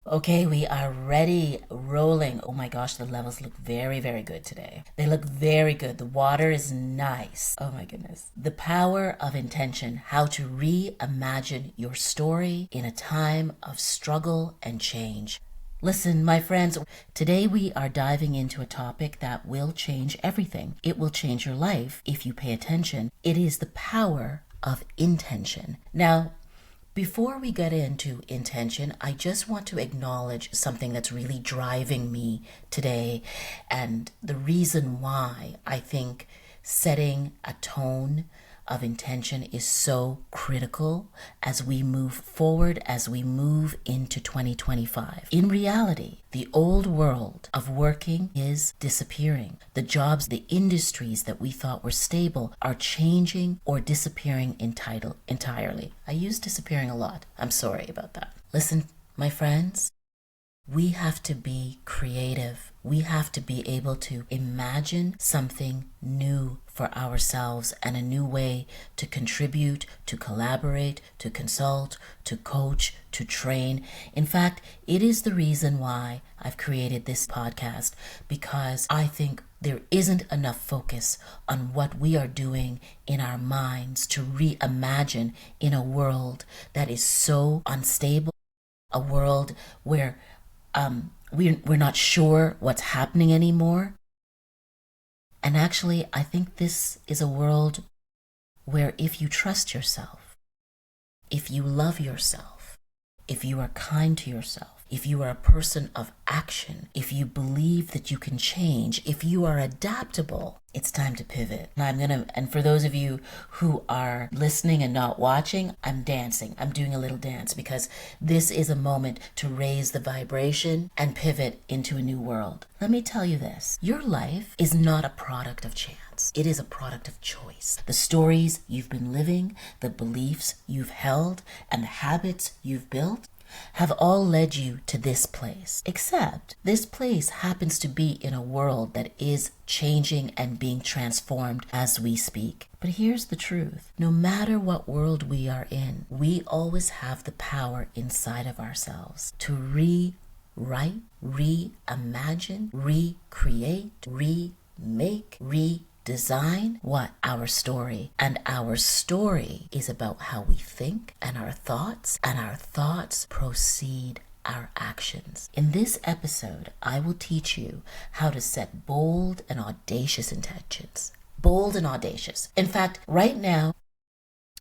Okay, we are ready, rolling. Oh my gosh, the levels look very, very good today. They look very good. The water is nice. Oh my goodness. The power of intention, how to reimagine your story in a time of struggle and change. Listen, my friends, today we are diving into a topic that will change everything. It will change your life if you pay attention. It is the power of intention. Now, before we get into intention, I just want to acknowledge something that's really driving me today, and the reason why I think setting a tone of intention is so critical as we move forward, as we move into 2025. In reality, the old world of working is disappearing. The jobs, the industries that we thought were stable are changing or disappearing entirely. I use disappearing a lot. I'm sorry about that. Listen, my friends, we have to be creative. We have to be able to imagine something new for ourselves and a new way to contribute, to collaborate, to consult, to coach, to train. In fact, it is the reason why I've created this podcast, because I think there isn't enough focus on what we are doing in our minds to reimagine in a world that is so unstable, a world where we're not sure what's happening anymore. And actually, I think this is a world where if you trust yourself, if you love yourself, if you are kind to yourself, if you are a person of action, if you believe that you can change, if you are adaptable, it's time to pivot. And for those of you who are listening and not watching, I'm dancing. I'm doing a little dance because this is a moment to raise the vibration and pivot into a new world. Let me tell you this. Your life is not a product of chance. It is a product of choice. The stories you've been living, the beliefs you've held, and the habits you've built have all led you to this place. Except this place happens to be in a world that is changing and being transformed as we speak. But here's the truth. No matter what world we are in, we always have the power inside of ourselves to rewrite, reimagine, recreate, remake, design what? Our story. And our story is about how we think and our thoughts proceed our actions. In this episode, I will teach you how to set bold and audacious intentions. Bold and audacious. In fact, right now,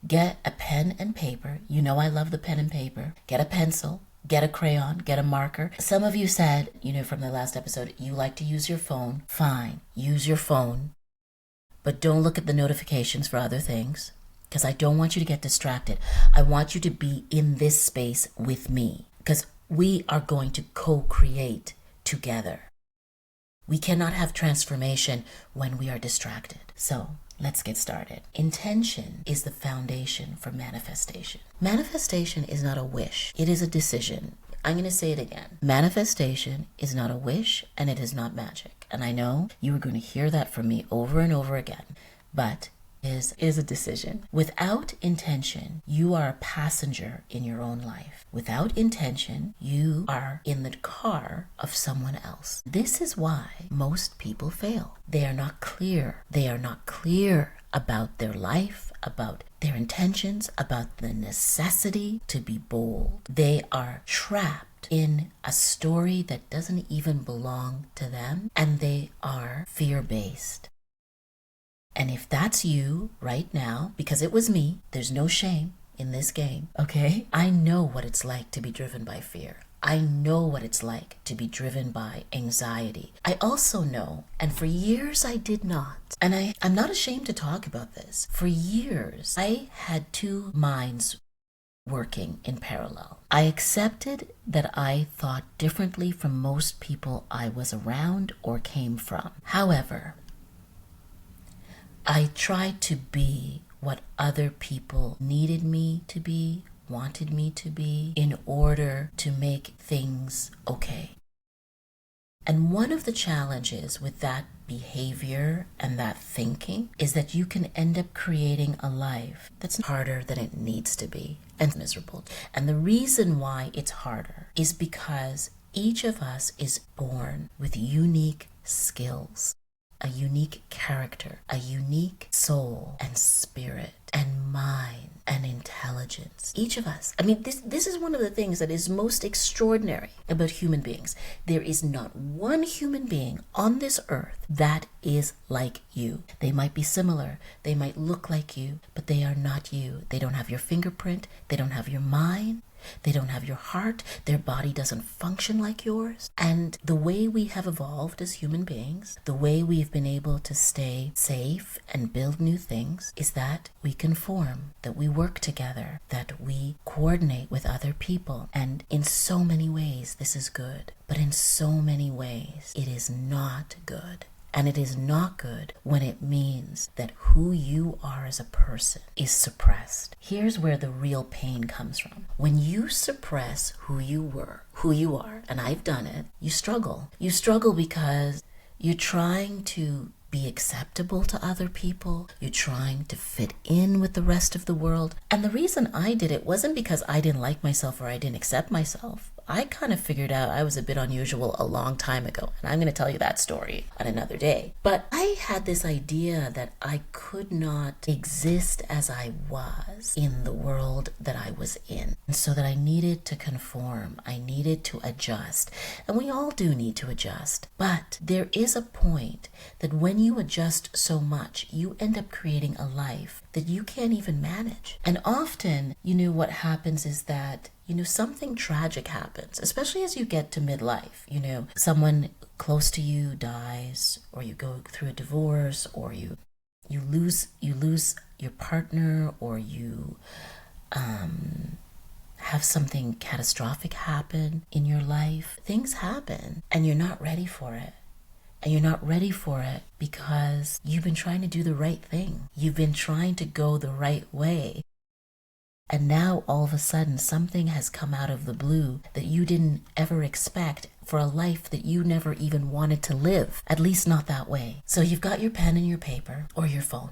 get a pen and paper. You know I love the pen and paper. Get a pencil. Get a crayon, get a marker. Some of you said, from the last episode, you like to use your phone. Fine, use your phone. But don't look at the notifications for other things, because I don't want you to get distracted. I want you to be in this space with me, because we are going to co-create together. We cannot have transformation when we are distracted. So let's get started. Intention is the foundation for manifestation. Manifestation is not a wish. It is a decision. I'm going to say it again. Manifestation is not a wish, and it is not magic. And I know you are going to hear that from me over and over again, but it is a decision. Without intention, you are a passenger in your own life. Without intention, you are in the car of someone else. This is why most people fail. They are not clear. They are not clear about their life, about their intentions, about the necessity to be bold. They are trapped in a story that doesn't even belong to them, and they are fear-based. And if that's you right now, because it was me, there's no shame in this game, okay? I know what it's like to be driven by fear. I know what it's like to be driven by anxiety. I also know, and for years I did not, and I'm not ashamed to talk about this. For years, I had two minds working in parallel. I accepted that I thought differently from most people I was around or came from. However, I tried to be what other people needed me to be, wanted me to be, in order to make things okay. And one of the challenges with that behavior and that thinking is that you can end up creating a life that's harder than it needs to be and miserable. And the reason why it's harder is because each of us is born with unique skills, a unique character, a unique soul and spirit and mind and intelligence. Each of us. I mean, this is one of the things that is most extraordinary about human beings. There is not one human being on this earth that is like you. They might be similar. They might look like you, but they are not you. They don't have your fingerprint. They don't have your mind. They don't have your heart. Their body doesn't function like yours. And the way we have evolved as human beings, the way we've been able to stay safe and build new things is that we conform, that we work together, that we coordinate with other people. And in so many ways, this is good. But in so many ways, it is not good. And it is not good when it means that who you are as a person is suppressed. Here's where the real pain comes from. When you suppress who you are, and I've done it, you struggle. You struggle because you're trying to be acceptable to other people. You're trying to fit in with the rest of the world. And the reason I did it wasn't because I didn't like myself or I didn't accept myself. I kind of figured out I was a bit unusual a long time ago, and I'm going to tell you that story on another day. But I had this idea that I could not exist as I was in the world that I was in, and so that I needed to conform, I needed to adjust, and we all do need to adjust. But there is a point that when you adjust so much, you end up creating a life that you can't even manage. And often, what happens is that something tragic happens, especially as you get to midlife. Someone close to you dies, or you go through a divorce, or you lose your partner, or you have something catastrophic happen in your life. Things happen, and you're not ready for it. And you're not ready for it because you've been trying to do the right thing. You've been trying to go the right way. And now all of a sudden something has come out of the blue that you didn't ever expect for a life that you never even wanted to live, at least not that way. So you've got your pen and your paper or your phone.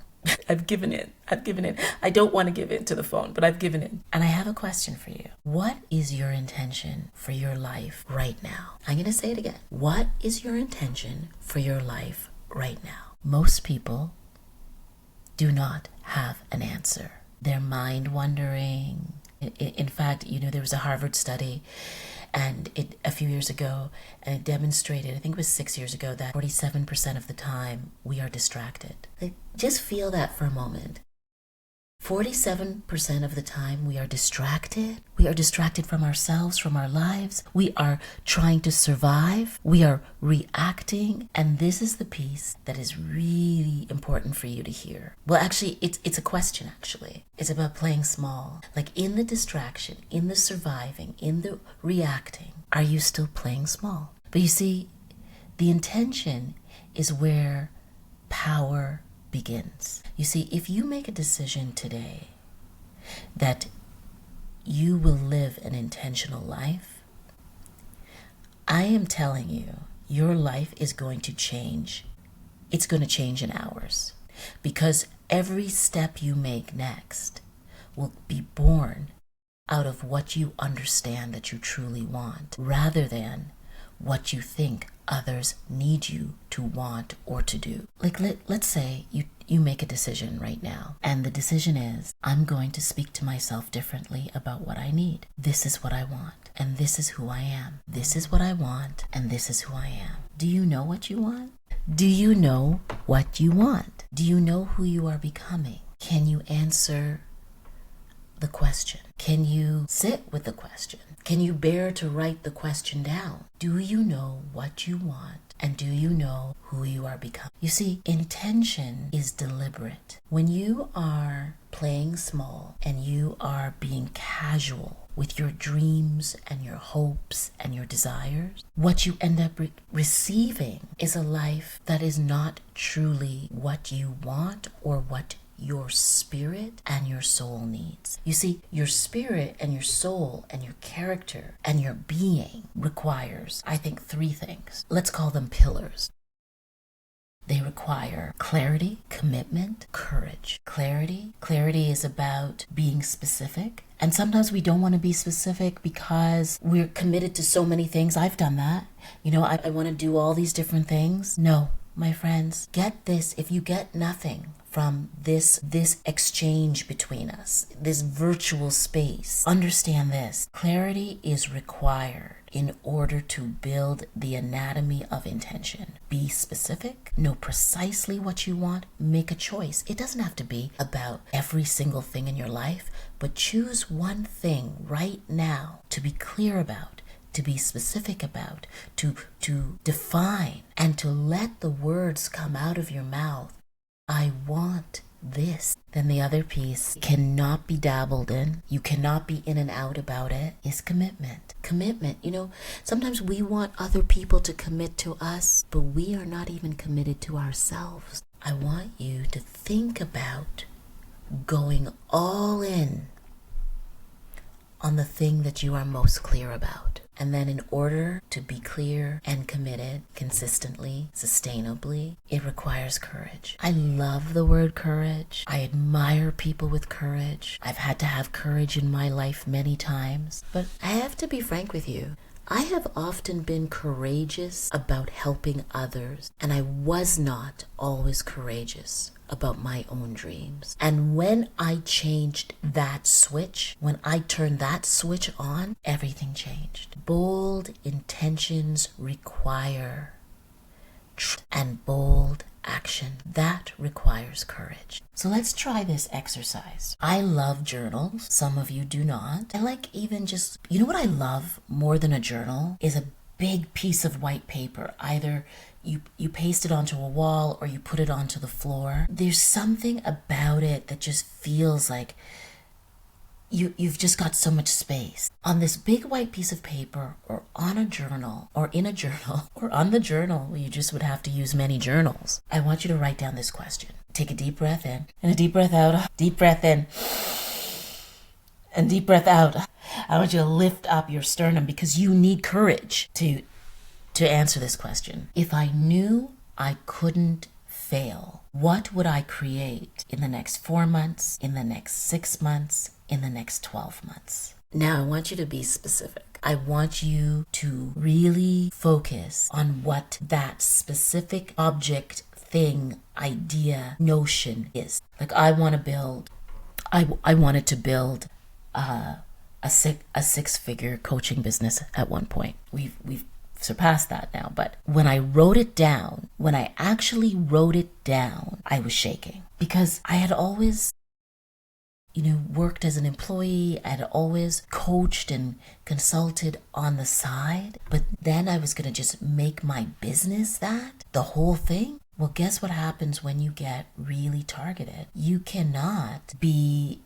I've given in. I don't want to give in to the phone, but I've given in. And I have a question for you. What is your intention for your life right now? I'm going to say it again. What is your intention for your life right now? Most people do not have an answer. Their mind wandering. In fact, there was a Harvard study and a few years ago, and it demonstrated, I think it was 6 years ago, that 47% of the time we are distracted. Just feel that for a moment. 47% of the time we are distracted. We are distracted from ourselves, from our lives. We are trying to survive. We are reacting. And this is the piece that is really important for you to hear. Well, actually, it's a question, actually. It's about playing small. Like in the distraction, in the surviving, in the reacting, are you still playing small? But you see, the intention is where power begins. You see, if you make a decision today that you will live an intentional life, I am telling you, your life is going to change. It's going to change in hours, because every step you make next will be born out of what you understand that you truly want, rather than what you think others need you to want or to do. Like let's say you make a decision right now, and the decision is, I'm going to speak to myself differently about what I need. This is what I want, and this is who I am. This is what I want, and this is who I am. Do you know what you want? Do you know what you want? Do you know who you are becoming? Can you answer the question? Can you sit with the question? Can you bear to write the question down? Do you know what you want? And do you know who you are becoming? You see, intention is deliberate. When you are playing small and you are being casual with your dreams and your hopes and your desires, what you end up receiving is a life that is not truly what you want or what your spirit and your soul needs. You see, your spirit and your soul and your character and your being requires, I think, 3 things. Let's call them pillars. They require clarity, commitment, courage. Clarity. Clarity is about being specific. And sometimes we don't want to be specific because we're committed to so many things. I've done that. I want to do all these different things. No, my friends, get this. If you get nothing from this exchange between us, this virtual space, understand this. Clarity is required in order to build the anatomy of intention. Be specific, know precisely what you want, make a choice. It doesn't have to be about every single thing in your life, but choose one thing right now to be clear about, to be specific about, to define, and to let the words come out of your mouth. I want this. Then the other piece cannot be dabbled in. You cannot be in and out about it, is commitment. Commitment. Sometimes we want other people to commit to us, but we are not even committed to ourselves. I want you to think about going all in on the thing that you are most clear about. And then in order to be clear and committed consistently, sustainably, it requires courage. I love the word courage. I admire people with courage. I've had to have courage in my life many times. But I have to be frank with you. I have often been courageous about helping others, and I was not always courageous about my own dreams. And when I changed that switch, when I turned that switch on, everything changed. Bold intentions require and bold action. That requires courage. So let's try this exercise. I love journals. Some of you do not. I like even just, what I love more than a journal is a big piece of white paper. Either you paste it onto a wall or you put it onto the floor. There's something about it that just feels like you've just got so much space. On this big white piece of paper or on a journal or in a journal or on the journal, you just would have to use many journals. I want you to write down this question. Take a deep breath in and a deep breath out. Deep breath in and deep breath out. I want you to lift up your sternum because you need courage to answer this question. If I knew I couldn't fail, what would I create in the next 4 months, in the next 6 months, in the next 12 months? Now, I want you to be specific. I want you to really focus on what that specific object, thing, idea, notion is. Like I wanted to build a six-figure coaching business at one point. We've surpassed that now, but when I actually wrote it down, I was shaking because I had always worked as an employee. I had always coached and consulted on the side, but then I was going to just make my business the whole thing. Well, guess what happens when you get really targeted? You cannot be,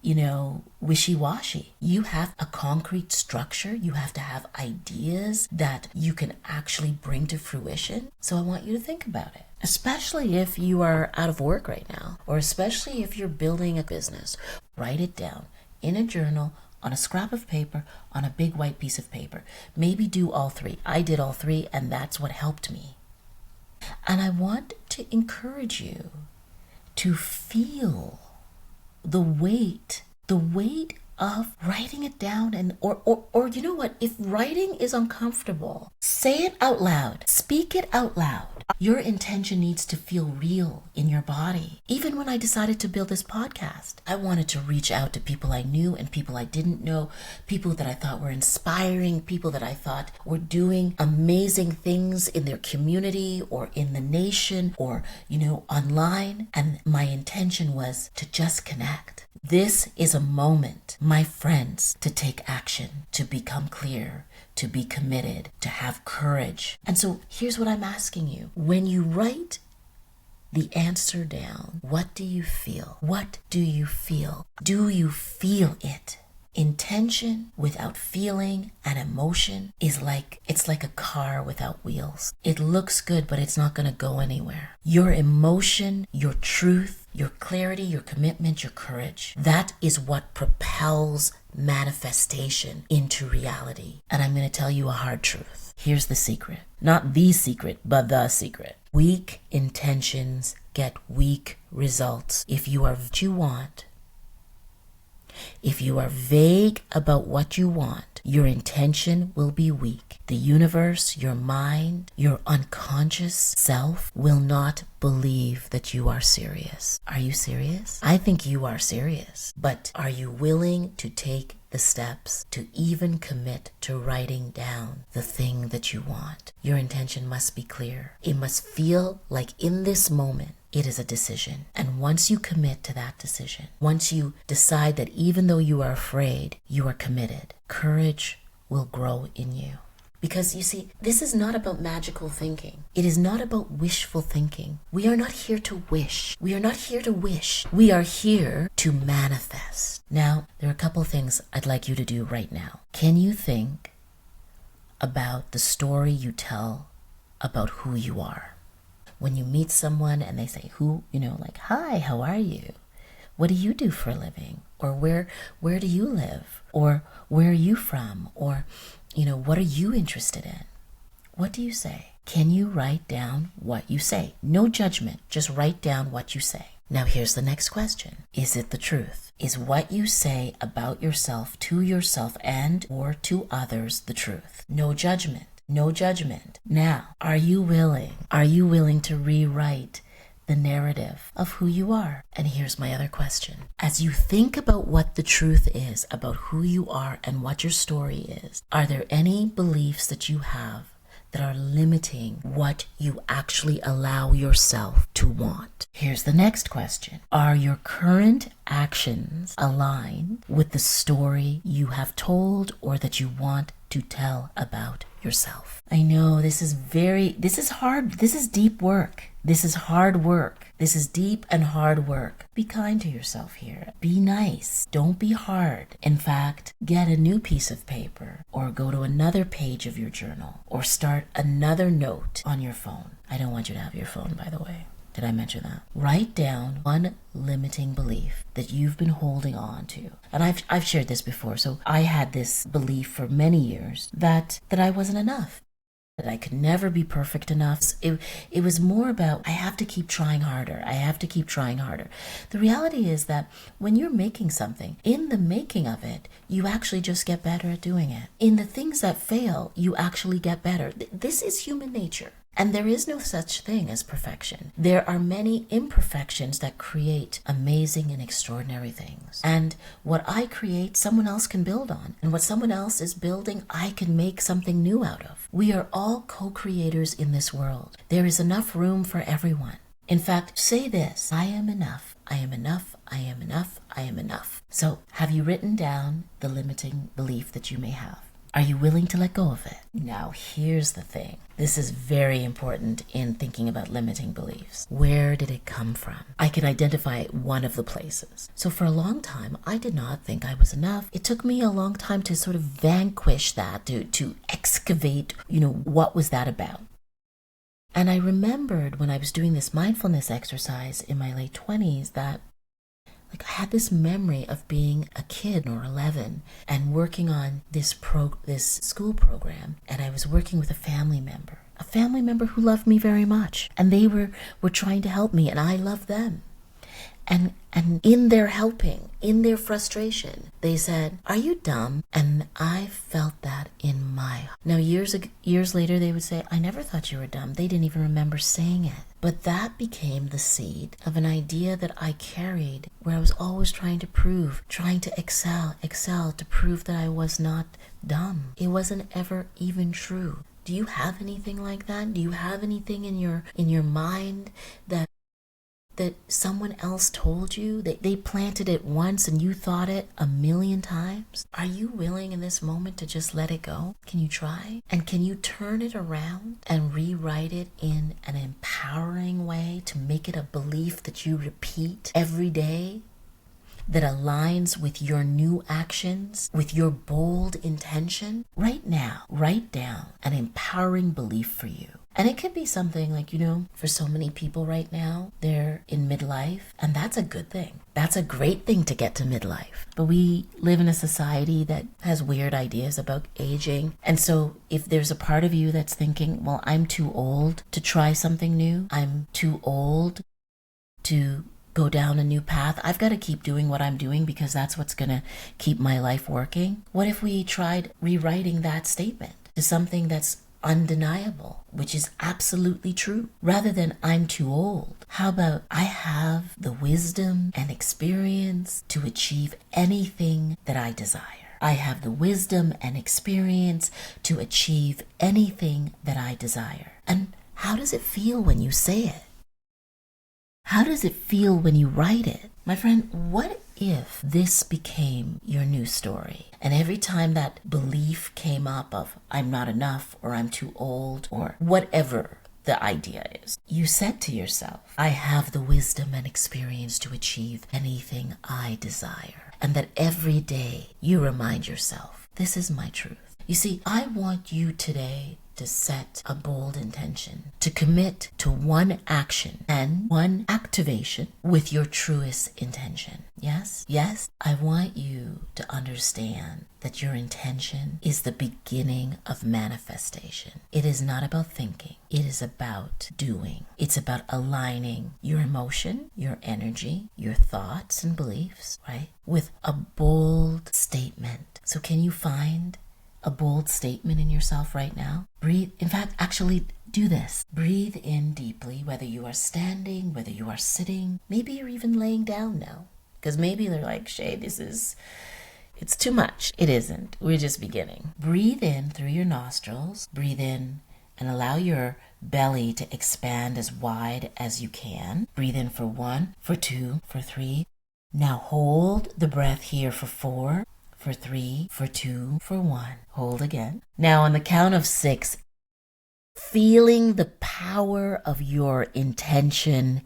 wishy-washy. You have a concrete structure. You have to have ideas that you can actually bring to fruition. So I want you to think about it, especially if you are out of work right now, or especially if you're building a business. Write it down in a journal, on a scrap of paper, on a big white piece of paper. Maybe do all three. I did all three, and that's what helped me. And I want to encourage you to feel the weight of writing it down, and or you know what, if writing is uncomfortable, say it out loud, speak it out loud. Your intention needs to feel real in your body. Even when I decided to build this podcast, I wanted to reach out to people I knew and people I didn't know, people that I thought were inspiring, people that I thought were doing amazing things in their community or in the nation or, online. And my intention was to just connect. This is a moment, my friends, to take action, to become clear, to be committed, to have courage. And so here's what I'm asking you. When you write the answer down, what do you feel? What do you feel? Do you feel it? Intention without feeling and emotion is like a car without wheels. It looks good, but it's not going to go anywhere. Your emotion, your truth, your clarity, your commitment, your courage, that is what propels manifestation into reality. And I'm going to tell you a hard truth. Here's the secret. Not the secret, but the secret. Weak intentions get weak results. If you are what you want, if you are vague about what you want, your intention will be weak. The universe, your mind, your unconscious self will not believe that you are serious. Are you serious? I think you are serious. But are you willing to take the steps to even commit to writing down the thing that you want? Your intention must be clear. It must feel like in this moment, it is a decision. And once you commit to that decision, once you decide that even though you are afraid, you are committed, courage will grow in you. Because you see, this is not about magical thinking. It is not about wishful thinking. We are not here to wish. We are not here to wish. We are here to manifest. Now, there are a couple things I'd like you to do right now. Can you think about the story you tell about who you are? When you meet someone and they say, like, hi, how are you? What do you do for a living? Or where do you live? Or where are you from? Or, what are you interested in? What do you say? Can you write down what you say? No judgment, just write down what you say. Now here's the next question. Is it the truth? Is what you say about yourself to yourself and or to others the truth? No judgment. No judgment. Now, are you willing to rewrite the narrative of who you are? And here's my other question. As you think about what the truth is about who you are and what your story is, are there any beliefs that you have that are limiting what you actually allow yourself to want? Here's the next question. Are your current actions aligned with the story you have told or that you want to tell about yourself? I know this is hard. This is deep work. This is hard work. This is deep and hard work. Be kind to yourself here. Be nice. Don't be hard. In fact, get a new piece of paper or go to another page of your journal or start another note on your phone. I don't want you to have your phone, by the way. Did I mention that? Write down one limiting belief that you've been holding on to. And I've shared this before. So I had this belief for many years that I wasn't enough, that I could never be perfect enough. It was more about, I have to keep trying harder. I have to keep trying harder. The reality is that when you're making something, in the making of it, you actually just get better at doing it. In the things that fail, you actually get better. This is human nature. And there is no such thing as perfection. There are many imperfections that create amazing and extraordinary things. And what I create, someone else can build on. And what someone else is building, I can make something new out of. We are all co-creators in this world. There is enough room for everyone. In fact, say this: I am enough. I am enough. I am enough. I am enough. So, have you written down the limiting belief that you may have? Are you willing to let go of it? Now, here's the thing. This is very important in thinking about limiting beliefs. Where did it come from? I can identify one of the places. So for a long time, I did not think I was enough. It took me a long time to sort of vanquish that, to excavate, what was that about? And I remembered when I was doing this mindfulness exercise in my late 20s that I had this memory of being a kid or 11 and working on this school program, and I was working with a family member who loved me very much, and they were trying to help me, and I loved them. And in their helping, in their frustration, they said, "Are you dumb?" And I felt that in my heart. Now, years later, they would say, "I never thought you were dumb." They didn't even remember saying it. But that became the seed of an idea that I carried, where I was always trying to excel, to prove that I was not dumb. It wasn't ever even true. Do you have anything like that? Do you have anything in your mind that someone else told you? They planted it once and you thought it 1,000,000 times? Are you willing in this moment to just let it go? Can you try? And can you turn it around and rewrite it in an empowering way to make it a belief that you repeat every day, that aligns with your new actions, with your bold intention? Right now, write down an empowering belief for you. And it could be something like, for so many people right now, they're in midlife, and that's a good thing. That's a great thing to get to midlife. But we live in a society that has weird ideas about aging. And so if there's a part of you that's thinking, well, I'm too old to try something new, I'm too old to go down a new path, I've got to keep doing what I'm doing because that's what's going to keep my life working. What if we tried rewriting that statement to something that's undeniable, which is absolutely true? Rather than I'm too old, how about I have the wisdom and experience to achieve anything that I desire? I have the wisdom and experience to achieve anything that I desire. And how does it feel when you say it? How does it feel when you write it? My friend, what if this became your new story? And every time that belief came up of I'm not enough or I'm too old or whatever the idea is, you said to yourself, I have the wisdom and experience to achieve anything I desire. And that every day you remind yourself, this is my truth. You see, I want you today to set a bold intention, to commit to one action and one activation with your truest intention. Yes, I want you to understand that your intention is the beginning of manifestation. It is not about thinking. It is about doing. It's about aligning your emotion, your energy, your thoughts and beliefs, right, with a bold statement. So can you find a bold statement in yourself right now? Breathe. In fact, actually do this. Breathe in deeply, whether you are standing, whether you are sitting, maybe you're even laying down now. Because maybe they're like, Shay, it's too much. It isn't. We're just beginning. Breathe in through your nostrils. Breathe in and allow your belly to expand as wide as you can. Breathe in for 1, for 2, for 3. Now hold the breath here for 4. For 3, for 2, for 1. Hold again. Now on the count of 6, feeling the power of your intention,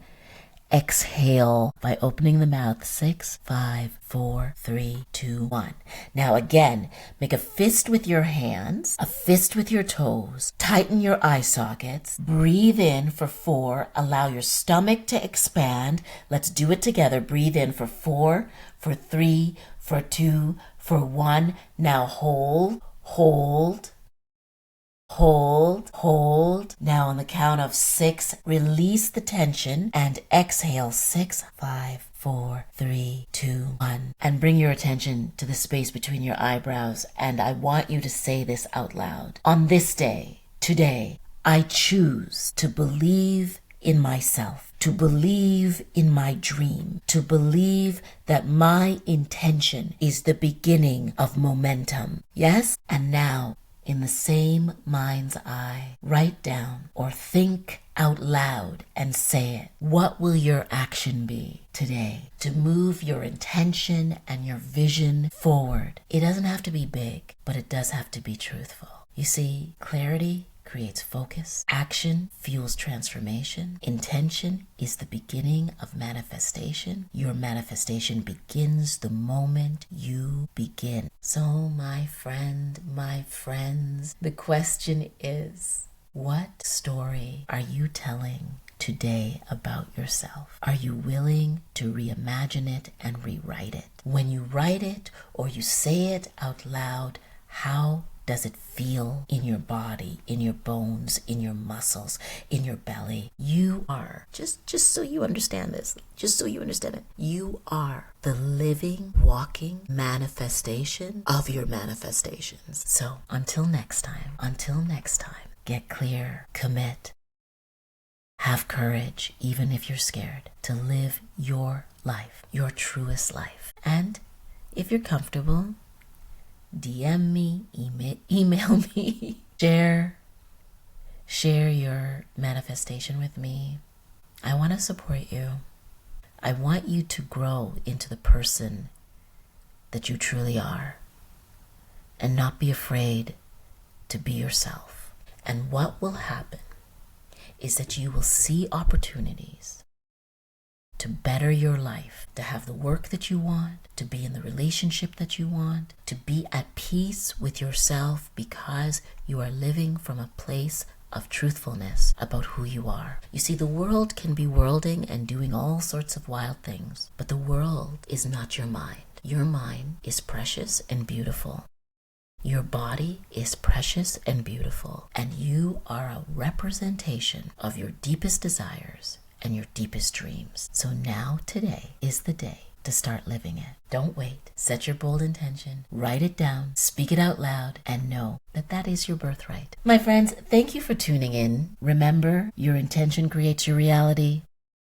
exhale by opening the mouth. 6, 5, 4, 3, 2, 1. Now again, make a fist with your hands, a fist with your toes. Tighten your eye sockets. Breathe in for 4. Allow your stomach to expand. Let's do it together. Breathe in for 4, for 3, for 2, for 1. Now hold. Now on the count of 6, release the tension and exhale. 6, 5, 4, 3, 2, 1. And bring your attention to the space between your eyebrows. And I want you to say this out loud. On this day, today, I choose to believe in myself, to believe in my dream, to believe that my intention is the beginning of momentum. Yes? And now, in the same mind's eye, write down or think out loud and say it. What will your action be today to move your intention and your vision forward? It doesn't have to be big, but it does have to be truthful. You see, clarity creates focus. Action fuels transformation. Intention is the beginning of manifestation. Your manifestation begins the moment you begin. So my friend, my friends, the question is, what story are you telling today about yourself? Are you willing to reimagine it and rewrite it? When you write it or you say it out loud, how does it feel in your body, in your bones, in your muscles, in your belly? You are, just so you understand this, just so you understand it, you are the living, walking manifestation of your manifestations. So until next time, get clear, commit, have courage, even if you're scared, to live your life, your truest life. And if you're comfortable, DM me, email me, share your manifestation with me. I want to support you. I want you to grow into the person that you truly are and not be afraid to be yourself. And what will happen is that you will see opportunities to better your life, to have the work that you want, to be in the relationship that you want, to be at peace with yourself because you are living from a place of truthfulness about who you are. You see, the world can be worlding and doing all sorts of wild things, but the world is not your mind. Your mind is precious and beautiful. Your body is precious and beautiful, and you are a representation of your deepest desires and your deepest dreams. So now, today is the day to start living it. Don't wait. Set your bold intention, write it down, speak it out loud, and know that that is your birthright. My friends, thank you for tuning in. Remember, your intention creates your reality.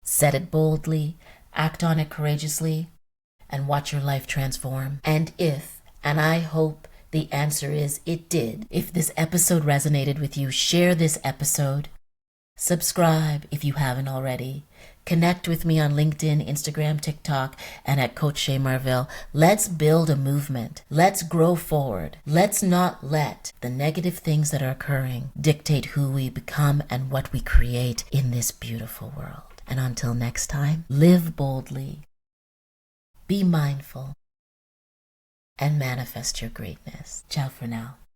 Set it boldly, act on it courageously, and watch your life transform. And I hope the answer is it did. If this episode resonated with you, share this episode. Subscribe if you haven't already. Connect with me on LinkedIn, Instagram, TikTok, and at Coach Shay Marville. Let's build a movement. Let's grow forward. Let's not let the negative things that are occurring dictate who we become and what we create in this beautiful world. And until next time, live boldly, be mindful, and manifest your greatness. Ciao for now.